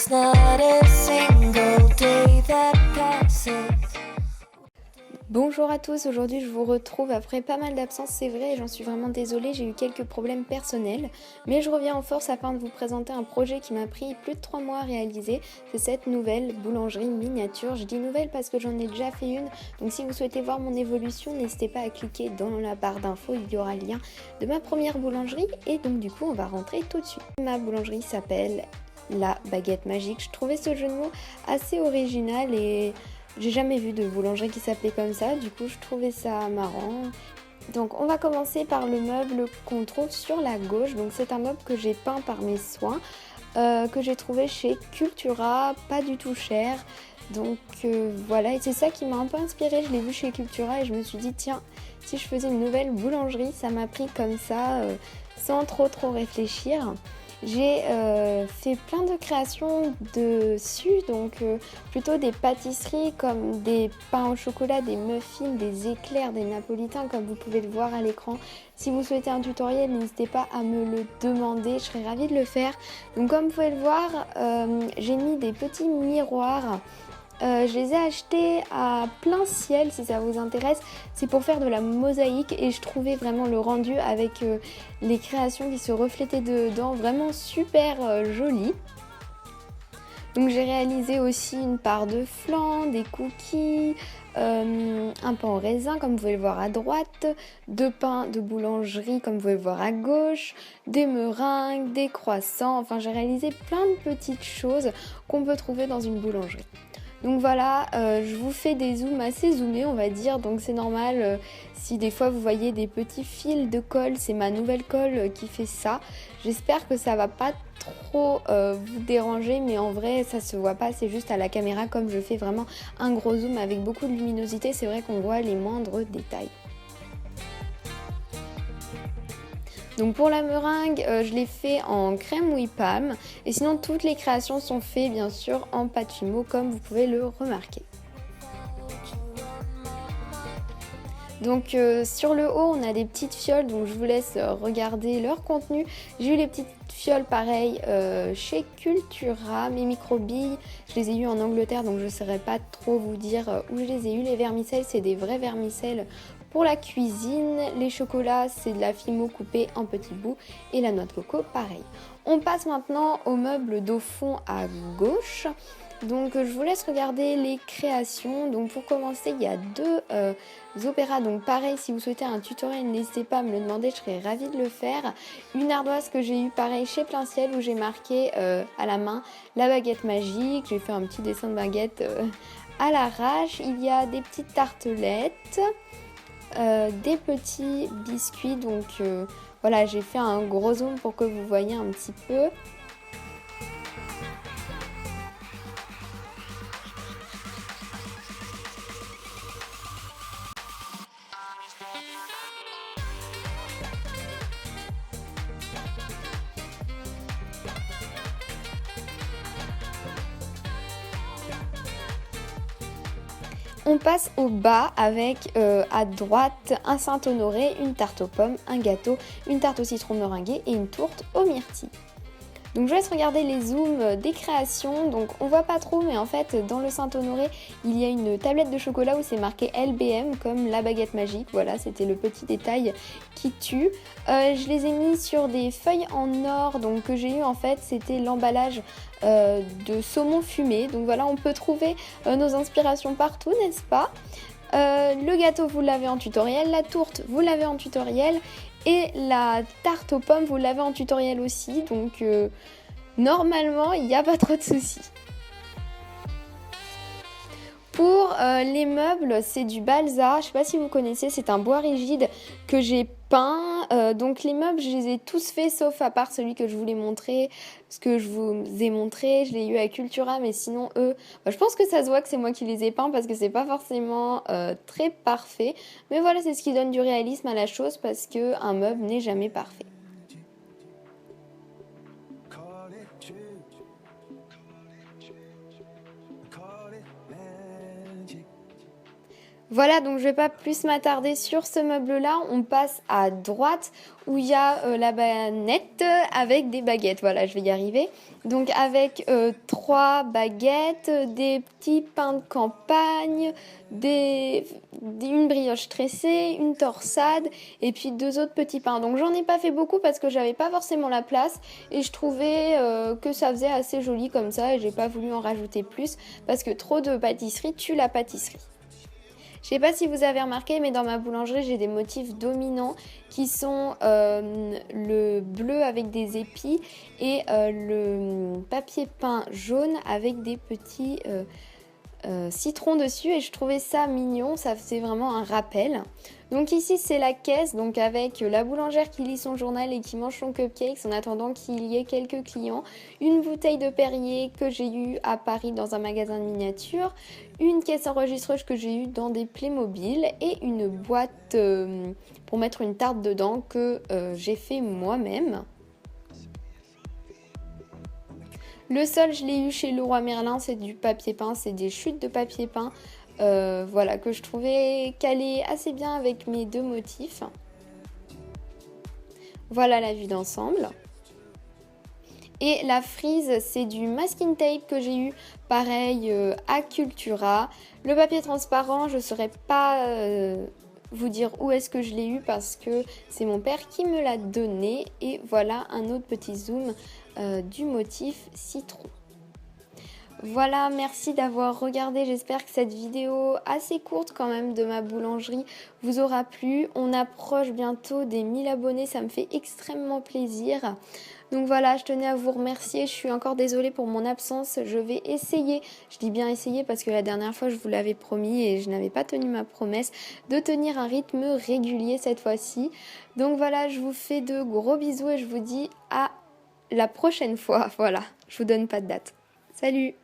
There's not a single day that passes. Bonjour à tous, aujourd'hui je vous retrouve après pas mal d'absences, c'est vrai, et j'en suis vraiment désolée, j'ai eu quelques problèmes personnels, mais je reviens en force afin de vous présenter un projet qui m'a pris plus de 3 mois à réaliser, c'est cette nouvelle boulangerie miniature. Je dis nouvelle parce que j'en ai déjà fait une, donc si vous souhaitez voir mon évolution, n'hésitez pas à cliquer dans la barre d'infos, il y aura le lien de ma première boulangerie, et donc du coup on va rentrer tout de suite. Ma boulangerie s'appelle La Baguette Magique. Je trouvais ce jeu de mots assez original et j'ai jamais vu de boulangerie qui s'appelait comme ça, du coup je trouvais ça marrant. Donc on va commencer par le meuble qu'on trouve sur la gauche. Donc c'est un meuble que j'ai peint par mes soins, que j'ai trouvé chez Cultura, pas du tout cher. Donc voilà, et c'est ça qui m'a un peu inspirée, je l'ai vu chez Cultura et je me suis dit tiens, si je faisais une nouvelle boulangerie, ça m'a pris comme ça, sans trop réfléchir. J'ai fait plein de créations dessus, donc plutôt des pâtisseries comme des pains au chocolat, des muffins, des éclairs, des napolitains comme vous pouvez le voir à l'écran. Si vous souhaitez un tutoriel, n'hésitez pas à me le demander, je serais ravie de le faire. Donc comme vous pouvez le voir, j'ai mis des petits miroirs. Je les ai achetés à plein ciel si ça vous intéresse, c'est pour faire de la mosaïque et je trouvais vraiment le rendu avec les créations qui se reflétaient dedans vraiment super joli. Donc j'ai réalisé aussi une part de flan, des cookies, un pain au raisin comme vous pouvez le voir à droite, 2 pains de boulangerie comme vous pouvez le voir à gauche, des meringues, des croissants, enfin j'ai réalisé plein de petites choses qu'on peut trouver dans une boulangerie. Donc voilà, je vous fais des zooms assez zoomés on va dire, donc c'est normal si des fois vous voyez des petits fils de colle, c'est ma nouvelle colle qui fait ça. J'espère que ça va pas trop vous déranger, mais en vrai ça se voit pas, c'est juste à la caméra comme je fais vraiment un gros zoom avec beaucoup de luminosité, c'est vrai qu'on voit les moindres détails. Donc pour la meringue, je l'ai fait en crème Whipped Palm et sinon toutes les créations sont faites bien sûr en pâte fimo comme vous pouvez le remarquer. Donc sur le haut on a des petites fioles, donc je vous laisse regarder leur contenu. J'ai eu les petites fioles pareil chez Cultura, mes microbilles, je les ai eues en Angleterre donc je ne saurais pas trop vous dire où je les ai eues. Les vermicelles c'est des vrais vermicelles pour la cuisine, les chocolats c'est de la fimo coupée en petits bouts et la noix de coco pareil. On passe maintenant au meuble d'au fond à gauche. Donc je vous laisse regarder les créations. Donc pour commencer il y a 2 opéras, donc pareil si vous souhaitez un tutoriel n'hésitez pas à me le demander, je serais ravie de le faire. Une ardoise que j'ai eu pareil chez Plein Ciel où j'ai marqué à la main la baguette magique, j'ai fait un petit dessin de baguette à l'arrache. Il y a des petites tartelettes, des petits biscuits, donc voilà j'ai fait un gros zoom pour que vous voyez un petit peu. On passe au bas avec à droite un Saint-Honoré, une tarte aux pommes, un gâteau, une tarte au citron meringuée et une tourte aux myrtilles. Donc je vous laisse regarder les zooms des créations, donc on voit pas trop mais en fait dans le Saint-Honoré il y a une tablette de chocolat où c'est marqué LBM comme la baguette magique, voilà c'était le petit détail qui tue. Je les ai mis sur des feuilles en or donc que j'ai eu en fait, c'était l'emballage de saumon fumé, donc voilà on peut trouver nos inspirations partout n'est-ce pas. Le gâteau vous l'avez en tutoriel, la tourte vous l'avez en tutoriel et la tarte aux pommes vous l'avez en tutoriel aussi, donc normalement il n'y a pas trop de soucis. Pour les meubles, c'est du balsa, je sais pas si vous connaissez, c'est un bois rigide que j'ai peint. Donc les meubles, je les ai tous faits sauf à part celui que je voulais montrer, ce que je vous ai montré, je l'ai eu à Cultura, mais sinon eux, je pense que ça se voit que c'est moi qui les ai peints parce que c'est pas forcément très parfait. Mais voilà, c'est ce qui donne du réalisme à la chose parce qu'un meuble n'est jamais parfait. Voilà, donc je vais pas plus m'attarder sur ce meuble-là. On passe à droite où il y a la banette avec des baguettes. Voilà, je vais y arriver. Donc avec 3 baguettes, des petits pains de campagne, une brioche tressée, une torsade et puis 2 autres petits pains. Donc j'en ai pas fait beaucoup parce que j'avais pas forcément la place et je trouvais que ça faisait assez joli comme ça et j'ai pas voulu en rajouter plus parce que trop de pâtisserie tue la pâtisserie. Je sais pas si vous avez remarqué, mais dans ma boulangerie, j'ai des motifs dominants qui sont le bleu avec des épis et le papier peint jaune avec des petits citrons dessus. Et je trouvais ça mignon, ça faisait vraiment un rappel. Donc ici, c'est la caisse, donc avec la boulangère qui lit son journal et qui mange son cupcake en attendant qu'il y ait quelques clients. Une bouteille de Perrier que j'ai eue à Paris dans un magasin de miniatures. Une caisse enregistreuse que j'ai eue dans des Playmobil et une boîte pour mettre une tarte dedans que j'ai fait moi-même. Le sol, je l'ai eu chez Leroy Merlin, c'est du papier peint, c'est des chutes de papier peint. Voilà, que je trouvais calé assez bien avec mes 2 motifs. Voilà la vue d'ensemble. Et la frise, c'est du masking tape que j'ai eu, pareil, à Cultura. Le papier transparent, je ne saurais pas vous dire où est-ce que je l'ai eu parce que c'est mon père qui me l'a donné. Et voilà un autre petit zoom du motif citron. Voilà, merci d'avoir regardé. J'espère que cette vidéo assez courte quand même de ma boulangerie vous aura plu. On approche bientôt des 1000 abonnés, ça me fait extrêmement plaisir. Donc voilà, je tenais à vous remercier. Je suis encore désolée pour mon absence. Je vais essayer, je dis bien essayer parce que la dernière fois je vous l'avais promis et je n'avais pas tenu ma promesse de tenir un rythme régulier cette fois-ci. Donc voilà, je vous fais de gros bisous et je vous dis à la prochaine fois. Voilà, je vous donne pas de date. Salut!